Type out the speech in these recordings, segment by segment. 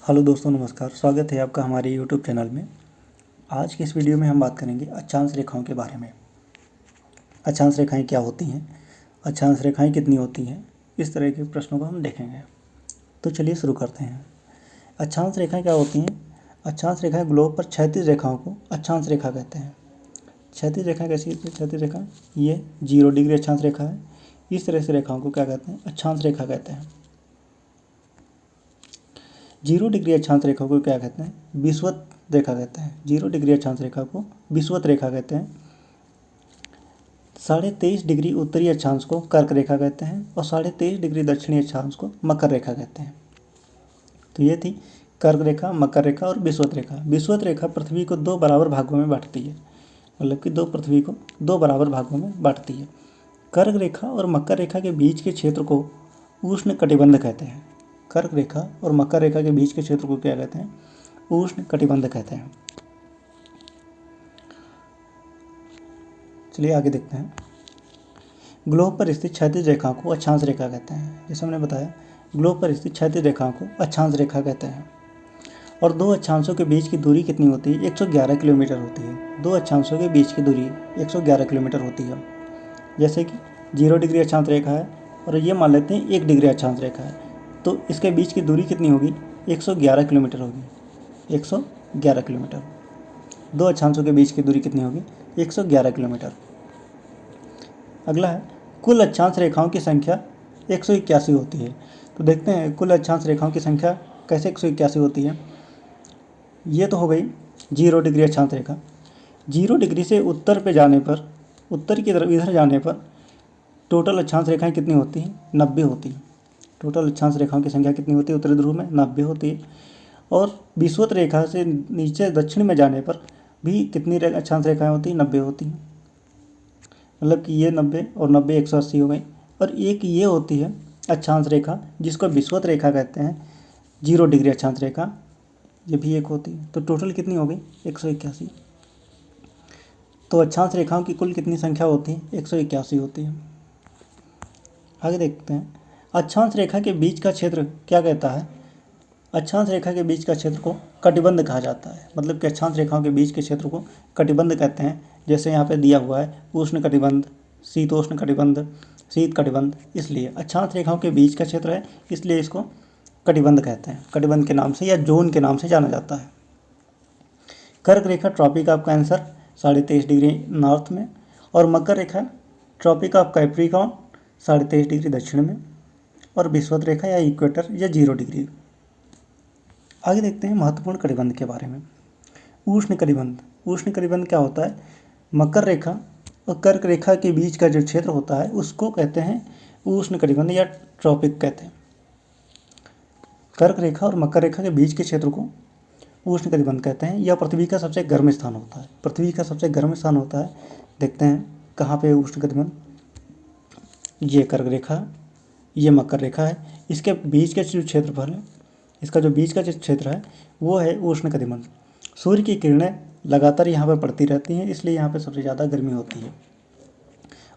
Hello दोस्तों, नमस्कार। स्वागत है आपका हमारे यूट्यूब चैनल में। आज की इस वीडियो में हम बात करेंगे अक्षांश रेखाओं के बारे में। अक्षांश रेखाएं क्या होती हैं, अक्षांश रेखाएं कितनी होती हैं, इस तरह के प्रश्नों को हम देखेंगे। तो चलिए शुरू करते हैं। अक्षांश रेखाएं क्या होती हैं? अक्षांश रेखाएं ग्लोब पर क्षैतिज रेखाओं को अक्षांश रेखा कहते हैं। क्षैतिज रेखाएं कैसी होती है? क्षैतिज रेखा ये 0 डिग्री अक्षांश रेखा है। इस तरह से रेखाओं को क्या कहते हैं? अक्षांश रेखा कहते हैं। 0 डिग्री अक्षांश रेखा को क्या कहते हैं? विषुवत रेखा कहते हैं। 0 डिग्री अक्षांश रेखा को विषुवत रेखा कहते हैं। 23.5 डिग्री उत्तरी अक्षांश को कर्क रेखा कहते हैं और 23.5 डिग्री दक्षिणी अक्षांश को मकर रेखा कहते हैं। तो ये थी कर्क रेखा, मकर रेखा और विषुवत रेखा। विषुवत रेखा पृथ्वी को 2 बराबर भागों में बांटती है, मतलब कि पृथ्वी को 2 बराबर भागों में बांटती है। कर्क रेखा और मकर रेखा के बीच के क्षेत्र को उष्ण कटिबंध कहते हैं। कर्क रेखा और मकर रेखा के बीच के क्षेत्र को क्या कहते हैं? उष्ण कटिबंध कहते हैं। चलिए आगे देखते हैं। ग्लोब पर स्थित क्षैतिज रेखाओं को अक्षांश रेखा कहते हैं। जैसे हमने बताया, ग्लोब पर स्थित क्षैतिज रेखाओं को अक्षांश रेखा कहते हैं। और 2 अक्षांशों के बीच की दूरी कितनी होती है? 111 किलोमीटर होती है। 2 अक्षांशों के बीच की दूरी 111 किलोमीटर होती है। जैसे कि 0 डिग्री अक्षांश रेखा है और ये मान लेते हैं 1 डिग्री अक्षांश रेखा है, तो इसके बीच की दूरी कितनी होगी? 111 किलोमीटर होगी। 111 किलोमीटर। 2 अक्षांशों के बीच की दूरी कितनी होगी? 111 किलोमीटर। अगला है, कुल अक्षांश रेखाओं की संख्या 181 होती है। तो देखते हैं कुल अक्षांश रेखाओं की संख्या कैसे 181 होती है। ये तो हो गई 0 डिग्री अक्षांश रेखा। 0 डिग्री से उत्तर पे जाने पर, उत्तर की तरफ इधर जाने पर टोटल अक्षांश रेखाएं कितनी होती हैं? 90 होती हैं। टोटल अक्षांश रेखाओं की संख्या कितनी होती है उत्तरी ध्रुव में? 90 होती है। और विषुवत रेखा से नीचे दक्षिण में जाने पर भी कितनी अक्षांश रेखाएं होती हैं? 90 होती हैं। मतलब कि ये 90 और 90 180 हो गई। और एक ये होती है अक्षांश रेखा जिसको विषुवत रेखा कहते हैं, 0 डिग्री अक्षांश रेखा, ये भी एक होती है। तो टोटल कितनी हो गई? 181। तो अक्षांश रेखाओं की कुल कितनी संख्या होती है? 181 होती है। आगे देखते हैं, अक्षांश रेखा के बीच का क्षेत्र क्या कहता है? अक्षांश रेखा के बीच का क्षेत्र को कटिबंध कहा जाता है। मतलब कि अक्षांश रेखाओं के बीच के क्षेत्र को कटिबंध कहते हैं। जैसे यहाँ पे दिया हुआ है उष्ण कटिबंध, शीतोष्ण कटिबंध, शीत कटिबंध। इसलिए अक्षांश रेखाओं के बीच का क्षेत्र है, इसलिए इसको कटिबंध कहते हैं। कटिबंध के नाम से या जोन के नाम से जाना जाता है। कर्क रेखा Tropic of Cancer 23.5 degree north में, और मकर रेखा ट्रॉपिक ऑफ कैप्रिकॉर्न 23.5 डिग्री दक्षिण में, और विषुवत रेखा या इक्वेटर या 0 डिग्री। आगे देखते हैं महत्वपूर्ण कटिबंध के बारे में। उष्ण कटिबंध। उष्ण कटिबंध क्या होता है? मकर रेखा और कर्क रेखा के बीच का जो क्षेत्र होता है उसको कहते हैं उष्ण कटिबंध या ट्रॉपिक कहते हैं। कर्क रेखा और मकर रेखा के बीच के क्षेत्र को उष्ण कटिबंध कहते हैं। यह पृथ्वी का सबसे गर्म स्थान होता है। पृथ्वी का सबसे गर्म स्थान होता है। देखते हैं कहाँ पे उष्ण कटिबंध। ये कर्क रेखा, ये मकर रेखा है। इसके बीच का जो क्षेत्रफल है, इसका जो बीच का जो क्षेत्र है वो है उष्ण कटिबंध। सूर्य की किरणें लगातार यहाँ पर पड़ती रहती हैं, इसलिए यहाँ पर सबसे ज़्यादा गर्मी होती है।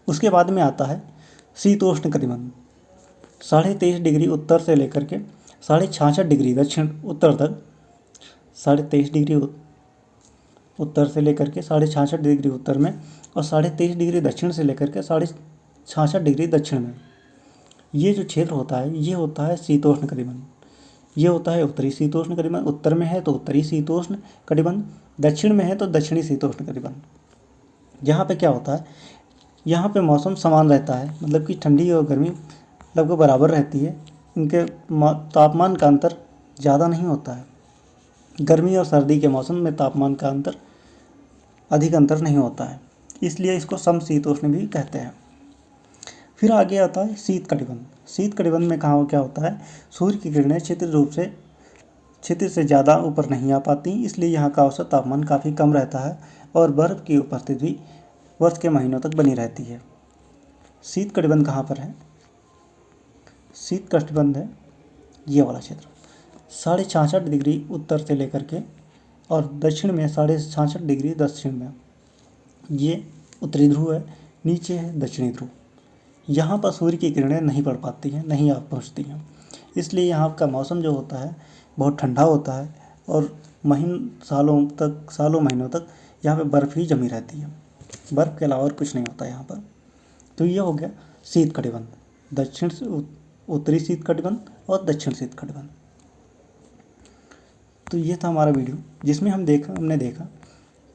उसके बाद में आता है शीतोष्ण कटिबंध। 23.5 डिग्री उत्तर से लेकर के 66.5 डिग्री दक्षिण उत्तर तक, 23.5 डिग्री उत्तर से लेकर के 66.5 डिग्री उत्तर में, और 23.5 डिग्री दक्षिण से लेकर के 66.5 डिग्री दक्षिण में, ये जो क्षेत्र होता है ये होता है शीतोष्ण कटिबंध। ये होता है उत्तरी शीतोष्ण कटिबंध। उत्तर में है तो उत्तरी शीतोष्ण कटिबंध, दक्षिण में है तो दक्षिणी शीतोष्ण कटिबंध। यहाँ पे क्या होता है? यहाँ पे मौसम समान रहता है, मतलब कि ठंडी और गर्मी लगभग बराबर रहती है। इनके तापमान का अंतर ज़्यादा नहीं होता है। गर्मी और सर्दी के मौसम में तापमान का अंतर अधिक अंतर नहीं होता है, इसलिए इसको समशीतोष्ण भी कहते हैं। फिर आगे आता है शीत कटिबंध। शीत कटिबंध में कहाँ क्या होता है? सूर्य की किरणें क्षितिज से ज़्यादा ऊपर नहीं आ पाती, इसलिए यहाँ का औसत तापमान काफ़ी कम रहता है और बर्फ़ की उपस्थिति भी वर्ष के महीनों तक बनी रहती है। शीत कटिबंध कहाँ पर है? शीत कटिबंध है ये वाला क्षेत्र, 66.5 डिग्री उत्तर से लेकर के और दक्षिण में 66.5 डिग्री दक्षिण में। ये उत्तरी ध्रुव है, नीचे है दक्षिणी ध्रुव। यहाँ पर सूर्य की किरणें नहीं पड़ पाती हैं, नहीं आ पहुँचती हैं, इसलिए यहाँ का मौसम जो होता है बहुत ठंडा होता है और सालों महीनों तक यहाँ पे बर्फ़ ही जमी रहती है। बर्फ़ के अलावा और कुछ नहीं होता यहाँ पर। तो ये हो गया शीत कटिबंध, उत्तरी शीत कटिबंध और दक्षिण शीत कटिबंध। तो ये था हमारा वीडियो जिसमें हमने देखा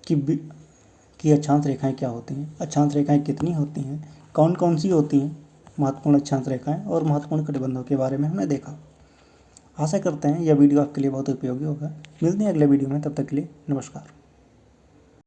कि अक्षांश रेखाएं क्या होती हैं, अक्षांश रेखाएं कितनी होती हैं, कौन कौन सी होती हैं महत्वपूर्ण अक्षांश रेखाएं, और महत्वपूर्ण कटिबंधों के बारे में हमने देखा। आशा करते हैं यह वीडियो आपके लिए बहुत उपयोगी होगा। मिलते हैं अगले वीडियो में, तब तक के लिए नमस्कार।